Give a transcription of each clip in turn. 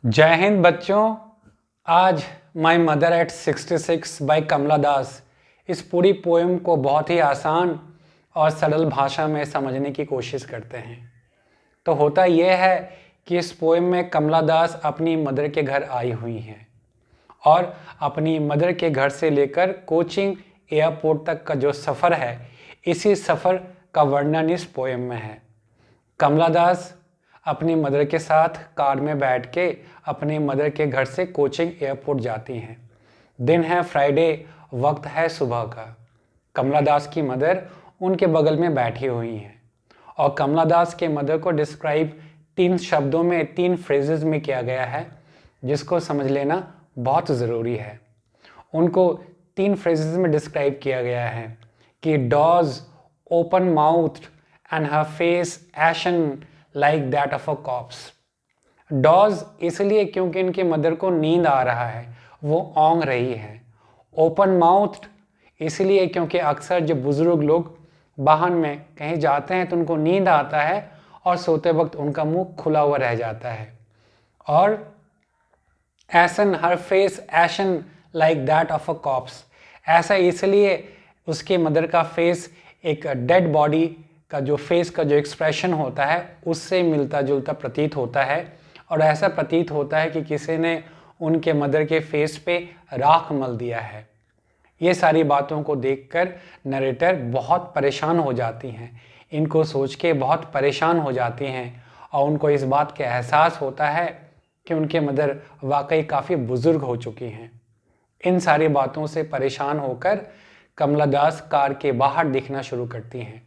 जय हिंद बच्चों। आज माय मदर एट 66 बाय कमला दास इस पूरी पोएम को बहुत ही आसान और सरल भाषा में समझने की कोशिश करते हैं। तो होता यह है कि इस पोएम में कमला दास अपनी मदर के घर आई हुई हैं और अपनी मदर के घर से लेकर कोचिंग एयरपोर्ट तक का जो सफ़र है, इसी सफ़र का वर्णन इस पोएम में है। कमला दास अपनी मदर के साथ कार में बैठ के अपनी मदर के घर से कोचिंग एयरपोर्ट जाती हैं। दिन है फ्राइडे, वक्त है सुबह का। कमला दास की मदर उनके बगल में बैठी हुई हैं और कमला दास के मदर को डिस्क्राइब 3 शब्दों में, 3 फ्रेजेस में किया गया है, जिसको समझ लेना बहुत ज़रूरी है। उनको 3 फ्रेजेस में डिस्क्राइब किया गया है कि doze open mouth and her face ashen like that of a corpse. Doze इसलिए क्योंकि इनकी मदर को नींद आ रहा है, वो ओंग रही है। ओपन माउथ इसलिए क्योंकि अक्सर जब बुजुर्ग लोग वाहन में कहीं जाते हैं तो उनको नींद आता है और सोते वक्त उनका मुंह खुला हुआ रह जाता है। और ashen, her face ashen like that of a corpse, ऐसा इसलिए उसके मदर का फेस एक डेड बॉडी का जो फेस का जो एक्सप्रेशन होता है उससे मिलता जुलता प्रतीत होता है और ऐसा प्रतीत होता है कि किसी ने उनके मदर के फेस पे राख मल दिया है। ये सारी बातों को देखकर नरेटर बहुत परेशान हो जाती हैं, इनको सोच के बहुत परेशान हो जाती हैं और उनको इस बात का एहसास होता है कि उनके मदर वाकई काफ़ी बुजुर्ग हो चुकी हैं। इन सारी बातों से परेशान होकर कमला दास कार के बाहर दिखना शुरू करती हैं।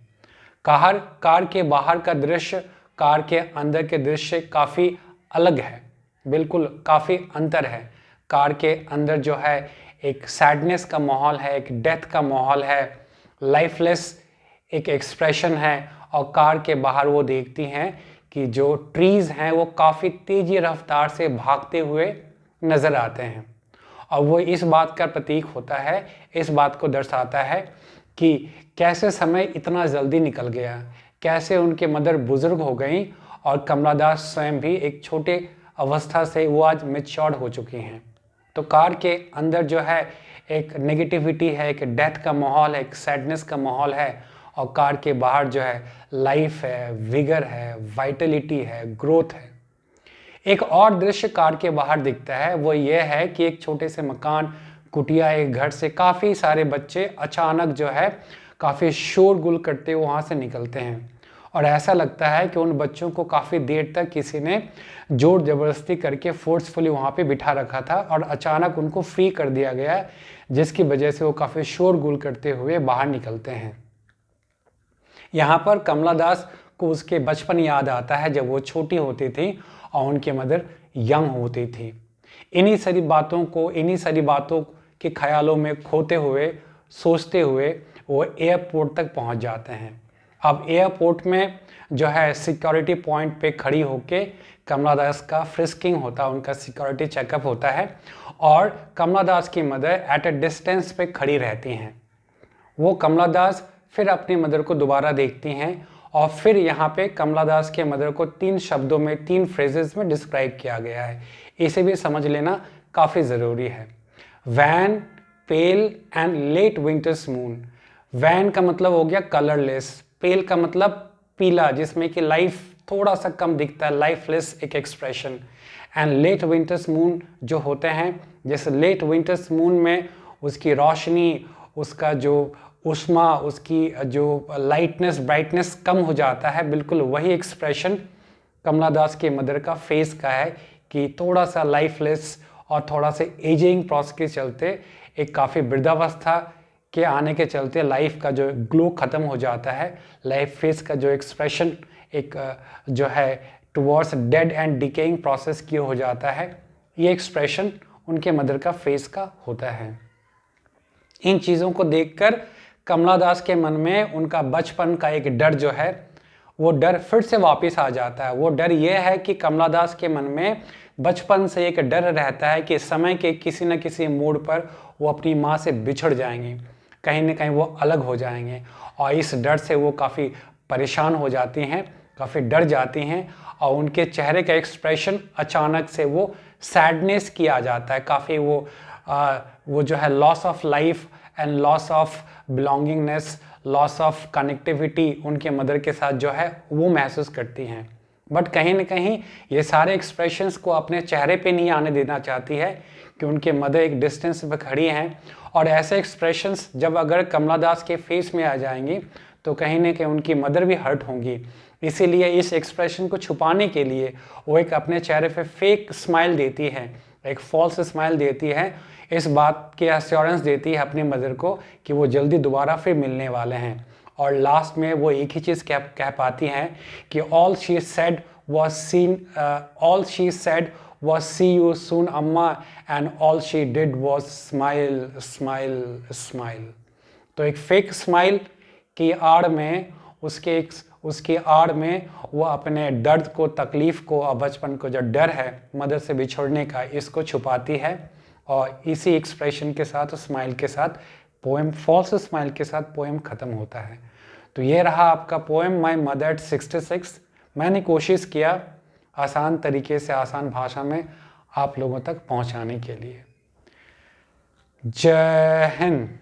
कार के बाहर का दृश्य कार के अंदर के दृश्य काफ़ी अलग है, बिल्कुल काफ़ी अंतर है। कार के अंदर जो है एक सैडनेस का माहौल है, एक डेथ का माहौल है, लाइफलेस एक एक्सप्रेशन है। और कार के बाहर वो देखती हैं कि जो ट्रीज़ हैं वो काफ़ी तेज़ी रफ्तार से भागते हुए नज़र आते हैं और वो इस बात का प्रतीक होता है, इस बात को दर्शाता है कि कैसे समय इतना जल्दी निकल गया, कैसे उनके मदर बुजुर्ग हो गई और कमला दास स्वयं भी एक छोटे अवस्था से वो आज मैच्योर्ड हो चुकी हैं। तो कार के अंदर जो है एक नेगेटिविटी है, एक डेथ का माहौल है, एक सैडनेस का माहौल है और कार के बाहर जो है लाइफ है, विगर है, वाइटलिटी है, ग्रोथ है। एक और दृश्य कार के बाहर दिखता है, वो ये है कि एक छोटे से मकान, कुटिया, एक घर से काफ़ी सारे बच्चे अचानक जो है काफ़ी शोरगुल करते हुए वहाँ से निकलते हैं और ऐसा लगता है कि उन बच्चों को काफ़ी देर तक किसी ने जोर ज़बरदस्ती करके फोर्सफुली वहाँ पे बिठा रखा था और अचानक उनको फ्री कर दिया गया, जिसकी वजह से वो काफ़ी शोरगुल करते हुए बाहर निकलते हैं। यहाँ पर कमला दास को उसके बचपन याद आता है जब वो छोटी होती थी और उनकी मदर यंग होती थी। इन्हीं सारी बातों के ख्यालों में खोते हुए, सोचते हुए वो एयरपोर्ट तक पहुंच जाते हैं। अब एयरपोर्ट में जो है सिक्योरिटी पॉइंट पे खड़ी होके कमला दास का फ्रिस्किंग होता है, उनका सिक्योरिटी चेकअप होता है और कमला दास की मदर एट अ डिस्टेंस पे खड़ी रहती हैं। वो कमला दास फिर अपनी मदर को दोबारा देखती हैं और फिर यहाँ पे कमला दास के मदर को 3 शब्दों में, 3 फ्रेजेस में डिस्क्राइब किया गया है। इसे भी समझ लेना काफ़ी ज़रूरी है। Wan, pale and late winter's moon. Wan का मतलब हो गया कलरलेस, पेल का मतलब पीला जिसमें कि लाइफ थोड़ा सा कम दिखता है, लाइफलेस एक expression. And late winter's moon जो होते हैं, जैसे लेट विंटर्स मून में उसकी रोशनी, उसका जो उष्मा, उसकी जो लाइटनेस, ब्राइटनेस कम हो जाता है, बिल्कुल वही एक्सप्रेशन कमला दास के मदर का फेस का है कि थोड़ा सा लाइफलेस और थोड़ा सा एजिंग प्रोसेस के चलते, एक काफ़ी वृद्धावस्था के आने के चलते लाइफ का जो ग्लो ख़त्म हो जाता है, लाइफ फेस का जो एक्सप्रेशन एक जो है towards dead and decaying process की हो जाता है, ये एक्सप्रेशन उनके मदर का फेस का होता है। इन चीज़ों को देखकर कमला दास के मन में उनका बचपन का एक डर जो है, वो डर फिर से वापस आ जाता है। वो डर ये है कि कमला दास के मन में बचपन से एक डर रहता है कि समय के किसी न किसी मोड़ पर वो अपनी माँ से बिछड़ जाएंगे, कहीं ना कहीं वो अलग हो जाएंगे और इस डर से वो काफ़ी परेशान हो जाती हैं, काफ़ी डर जाती हैं और उनके चेहरे का एक्सप्रेशन अचानक से वो सैडनेस की आ जाता है, काफ़ी वो जो है loss of life and loss of belongingness, loss of connectivity उनके मदर के साथ जो है वो महसूस करती हैं। बट कहीं ना कहीं ये सारे एक्सप्रेशंस को अपने चेहरे पे नहीं आने देना चाहती है कि उनके मदर एक डिस्टेंस पे खड़ी हैं, और ऐसे एक्सप्रेशंस जब अगर कमला दास के फेस में आ जाएंगी तो कहीं ना कहीं उनकी मदर भी हर्ट होंगी। इसीलिए इस एक्सप्रेशन को छुपाने के लिए वो एक अपने चेहरे पे फेक स्माइल देती है, एक फॉल्स स्माइल देती है, इस बात की एश्योरेंस देती है अपनी मदर को कि वो जल्दी दोबारा फिर मिलने वाले हैं। और लास्ट में वो एक ही चीज़ कह पाती हैं कि all she said was see you soon अम्मा, and all she did was smile smile smile। तो एक फेक स्माइल की आड़ में उसकी आड़ में वो अपने दर्द को, तकलीफ़ को और बचपन को जो डर है मदर से बिछड़ने का, इसको छुपाती है। और इसी एक्सप्रेशन के साथ, स्माइल के साथ पोएम, फॉल्स स्माइल के साथ पोएम ख़त्म होता है। तो ये रहा आपका पोएम माई मदर एट 66। मैंने कोशिश किया आसान तरीके से, आसान भाषा में आप लोगों तक पहुंचाने के लिए। जय हिंद।